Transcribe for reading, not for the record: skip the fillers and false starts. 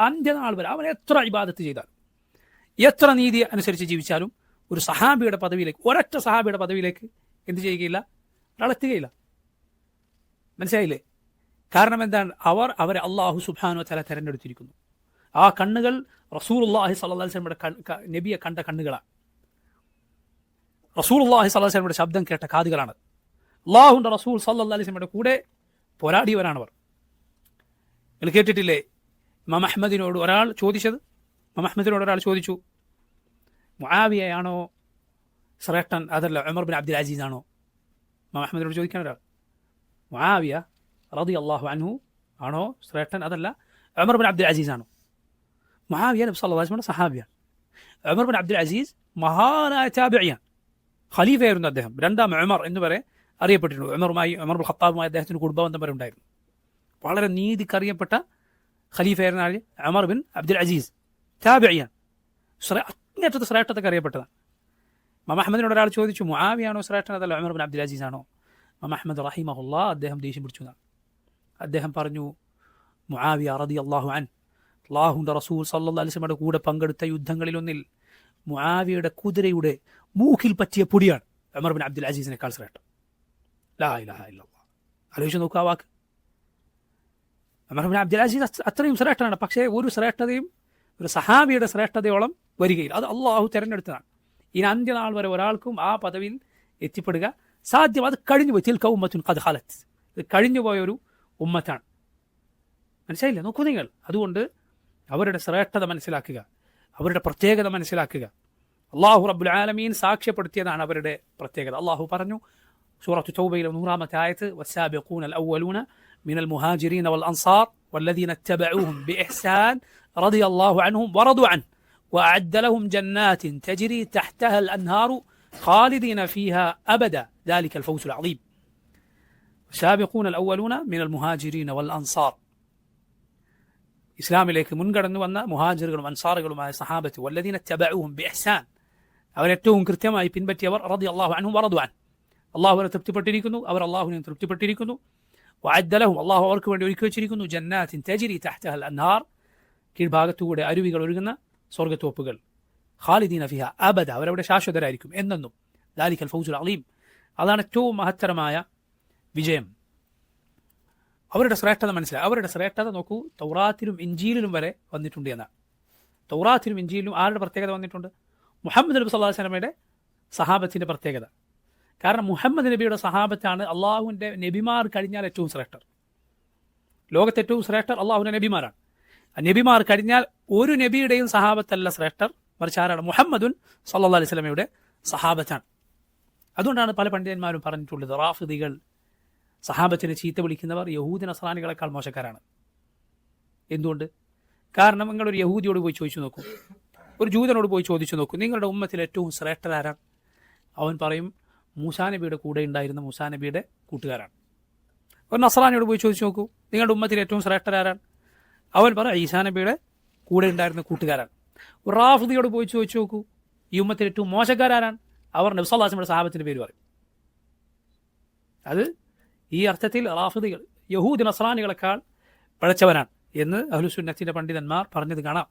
അന്ത്യനാൾ വരെ അവൻ എത്ര ഇബാദത്ത് ചെയ്താലും എത്ര നീതി അനുസരിച്ച് ജീവിച്ചാലും ഒരു സഹാബിയുടെ പദവിയിലേക്ക്, ഒരൊറ്റ സഹാബിയുടെ പദവിയിലേക്ക് എന്ത് ചെയ്യുകയില്ല, ഒരാളെത്തുകയില്ല. മനസ്സിലായില്ലേ? കാരണം എന്താണ്? അവരെ അള്ളാഹു സുബ്ഹാനഹു വ തആല തെരഞ്ഞെടുത്തിരിക്കുന്നു. ആ കണ്ണുകൾ റസൂലുള്ളാഹി സ്വല്ലല്ലാഹു അലൈഹി വസല്ലമയുടെ നബിയെ കണ്ട കണ്ണുകളാണ്. റസൂലുള്ളാഹി സ്വല്ലല്ലാഹു അലൈഹി വസല്ലമയുടെ ശബ്ദം കേട്ട കാതുകളാണ്. അള്ളാഹുവിൻ്റെ റസൂൽ സ്വല്ലല്ലാഹു അലൈഹി വസല്ലമയുടെ കൂടെ പോരാടിയവരാണവർ. നിങ്ങൾ കേട്ടിട്ടില്ലേ ഇമാം അഹ്മദിനോട് ഒരാൾ ചോദിച്ചത്? ഇമാം അഹ്മദിനോട് ഒരാൾ ചോദിച്ചു, മുആവിയയാണോ ശ്രേഷ്ഠൻ അതല്ല ഉമർ ബിൻ അബ്ദുൽ അസീസ് ആണോ? ഇമാം അഹ്മദിനോട് ചോദിക്കാൻ ഒരാൾ, മുആവിയ റളിയല്ലാഹു അൻഹു ആണോ ശ്രേഷ്ഠൻ അതല്ല ഉമർ ബിൻ അബ്ദുൽ അസീസ് ആണോ? മുആവിയ നബി സല്ലല്ലാഹു അലൈഹി വസല്ലമയുടെ സഹാബിയാണ്. ഉമർ ബിൻ അബ്ദുൽ അസീസ് മഹാനായ താബിഇയാണ്, ഖലീഫയായിരുന്നു അദ്ദേഹം. രണ്ടാം ഉമർ എന്ന് വരെ അറിയപ്പെട്ടിട്ടുണ്ട്. ഉമർ ബിൻ ഖത്താബുമായി അദ്ദേഹത്തിന് കുടുംബബന്ധം വരെ ഉണ്ടായിരുന്നു. വളരെ നീതിക്കറിയപ്പെട്ട ഖലീഫയായിരുന്ന ആൾ ഉമർ ബിൻ അബ്ദുൽ അസീസ് താബിഇയാണ്. അങ്ങേറ്റത്തെ ശ്രേഷ്ഠത്തൊക്കെ അറിയപ്പെട്ടതാണ്. ഇമാം അഹ്മദിനോട് ഒരാൾ ചോദിച്ചു, മുആവിയാണോ ശ്രേഷ്ഠൻ അതല്ല ഉമർ ബിൻ അബ്ദുൽ അസീസ് ആണോ? ഇമാം അഹ്മദ് റഹിമഹുല്ലാ അദ്ദേഹം ദേഷ്യം പിടിച്ചു എന്നാണ്. അദ്ദേഹം പറഞ്ഞു, മുആവിയ റളിയല്ലാഹു അൻഹു അല്ലാഹുവിൻ്റെ റസൂൽ സല്ലല്ലാഹു അലൈഹി വസല്ലമയുടെ കൂടെ പങ്കെടുത്ത യുദ്ധങ്ങളിലൊന്നിൽ മുആവിയയുടെ കുതിരയുടെ മൂക്കിൽ പറ്റിയ പൊടിയാണ് ഉമർ ബിൻ അബ്ദുൽ അസീസിനേക്കാൾ ശ്രേഷ്ഠം. ലാ ഇലാഹ ഇല്ലല്ലാഹ്. ആലോചിച്ച് നോക്കുക ആ വാക്ക്. ഉമർ ബിൻ അബ്ദുൽ അസീസ് അത്രയും ശ്രേഷ്ഠനാണ്. പക്ഷേ ഒരു ശ്രേഷ്ഠതയും ഒരു സഹാബിയുടെ ശ്രേഷ്ഠതയോളം വരികയില്ല. അത് അള്ളാഹു തിരഞ്ഞെടുത്തതാണ്. ഇനി അന്ത്യനാൾ വരെ ഒരാൾക്കും ആ പദവിയിൽ എത്തിപ്പെടുക സാധ്യം. അത് കഴിഞ്ഞുപോയി. തിൽക ഉമ്മത്തുൻ ഖദ് ഖലത്. ഇത് കഴിഞ്ഞുപോയൊരു ഉമ്മത്താണ്. മനസ്സിലായില്ലേ? നോക്കൂ നിങ്ങൾ. അതുകൊണ്ട് അവരുടെ ശ്രേഷ്ഠത മനസ്സിലാക്കുക, അവരുടെ പ്രത്യേകത മനസ്സിലാക്കുക. അള്ളാഹു റബ്ബുൽ ആലമീൻ സാക്ഷ്യപ്പെടുത്തിയതാണ് അവരുടെ പ്രത്യേകത. അള്ളാഹു പറഞ്ഞു സൂറത്തു തൗബയിലെ 100-ാമത്തെ ആയത്ത്, വസ്സാബിഖൂനൽ അവ്വലൂന മിനൽ മുഹാജിരീന വൽ അൻസാർ വല്ലദീന ഇത്തബഊഹും ബിഇഹ്സാൻ റളിയല്ലാഹു അൻഹും വറദു അൻഹു വഅഅദ്ദ ലഹും ജന്നാത്തിൻ തജ്രി തഹ്തഹാ അൽ അൻഹാറു ഖാലിദീന ഫീഹാ അബദാ ദാലികൽ ഫൗസുൽ അളീം. വസ്സാബിഖൂനൽ അവ്വലൂന മിനൽ മുഹാജിരീന വൽ അൻസാർ, ഇസ്ലാമിലേക്ക് മുൻകടന്നു വന്ന മുഹാജിറുകളും അൻസാറുകളുമായ സഹാബത്ത്, വല്ലദീന ഇത്തബഊഹും ബിഇഹ്സാൻ, അവരേറ്റവും കൃത്യമായി പിൻപറ്റിയവർ, റളിയല്ലാഹു അൻഹും വറദു അൻഹു, അള്ളാഹു അവരെ തൃപ്തിപ്പെട്ടിരിക്കുന്നു, അവർ അള്ളാഹുവിനെ തൃപ്തിപ്പെട്ടിരിക്കുന്നു. വഅദ്ദ ലഹും, അള്ളാഹു അവർക്ക് വേണ്ടി ഒരുക്കി വെച്ചിരിക്കുന്നു, ജന്നാത്തിൻ തജ്രി തഹ്തഹാ അൽ അൻഹാർ, കീഴ്ഭാഗത്തുകൂടെ അരുവികൾ ഒഴുകുന്ന സ്വർഗ്ഗത്തോപ്പുകൾ, ഖാലിദീന ഫിഹാ അബദ, അവരവിടെ ശാശ്വതരായിരിക്കും എന്നെന്നും. ദാലികൽ ഫൗസുൽ അളീം, അതാണ് ഏറ്റവും മഹത്തരമായ വിജയം. അവരുടെ ശ്രേഷ്ഠത മനസ്സിലായി. അവരുടെ ശ്രേഷ്ഠത നോക്കൂ, തൗറാത്തിലും ഇഞ്ചീലിലും വരെ വന്നിട്ടുണ്ട് എന്നാണ്. തൗറാത്തിലും ഇഞ്ചീലിലും ആരുടെ പ്രത്യേകത വന്നിട്ടുണ്ട്? മുഹമ്മദ് നബി സല്ലല്ലാഹു അലൈഹി വസല്ലമയുടെ സഹാബത്തിൻ്റെ പ്രത്യേകത. കാരണം മുഹമ്മദ് നബിയുടെ സഹാബത്താണ് അള്ളാഹുവിൻ്റെ നബിമാർ കഴിഞ്ഞാൽ ഏറ്റവും ശ്രേഷ്ഠർ. ലോകത്തെ ഏറ്റവും ശ്രേഷ്ഠർ അള്ളാഹുവിൻ്റെ നബിമാരാണ്. നബിമാർ കഴിഞ്ഞാൽ ഒരു നബിയുടെയും സഹാബത്തല്ല ശ്രേഷ്ഠർ, മറിച്ച് ആരാണ്? മുഹമ്മദുൻ സല്ലല്ലാഹു അലൈഹി വസല്ലമയുടെ സഹാബത്താണ്. അതുകൊണ്ടാണ് പല പണ്ഡിതന്മാരും പറഞ്ഞിട്ടുള്ളത്, റാഫിദികൾ, സഹാബത്തിനെ ചീത്ത വിളിക്കുന്നവർ യഹൂദി നസ്രാനികളെക്കാൾ മോശക്കാരാണ്. എന്തുകൊണ്ട്? കാരണം നിങ്ങളൊരു യഹൂദിയോട് പോയി ചോദിച്ചു നോക്കൂ, ഒരു ജൂതനോട് പോയി ചോദിച്ചു നോക്കൂ, നിങ്ങളുടെ ഉമ്മത്തിൽ ഏറ്റവും ശ്രേഷ്ഠരാരാണ്? അവൻ പറയും, മൂസാ നബിയുടെ കൂടെ ഉണ്ടായിരുന്ന മൂസാ നബിയുടെ കൂട്ടുകാരാണ്. ഒരു നസ്രാനിയോട് പോയി ചോദിച്ചു നോക്കൂ, നിങ്ങളുടെ ഉമ്മത്തിൽ ഏറ്റവും ശ്രേഷ്ഠരാരാണ്? അവൻ പറയും, ഈസാ നബിയുടെ കൂടെ ഉണ്ടായിരുന്ന കൂട്ടുകാരാണ്. ഒരു റാഫിദിയോട് പോയി ചോദിച്ചു നോക്കൂ, ഈ ഉമ്മത്തിൽ ഏറ്റവും മോശക്കാരാരാണ്? അവർ നബി സല്ലല്ലാഹു അലൈഹി വസല്ലമയുടെ സഹാബത്തിൻ്റെ പേര് പറയും. അത് ഈ അർത്ഥത്തിൽ റാഫിദികൾ യഹൂദി നസ്രാനികളെക്കാൾ പഴച്ചവനാണ് എന്ന് അഹ്ലുസുന്നത്തിൻ്റെ പണ്ഡിതന്മാർ പറഞ്ഞത് കാണാം.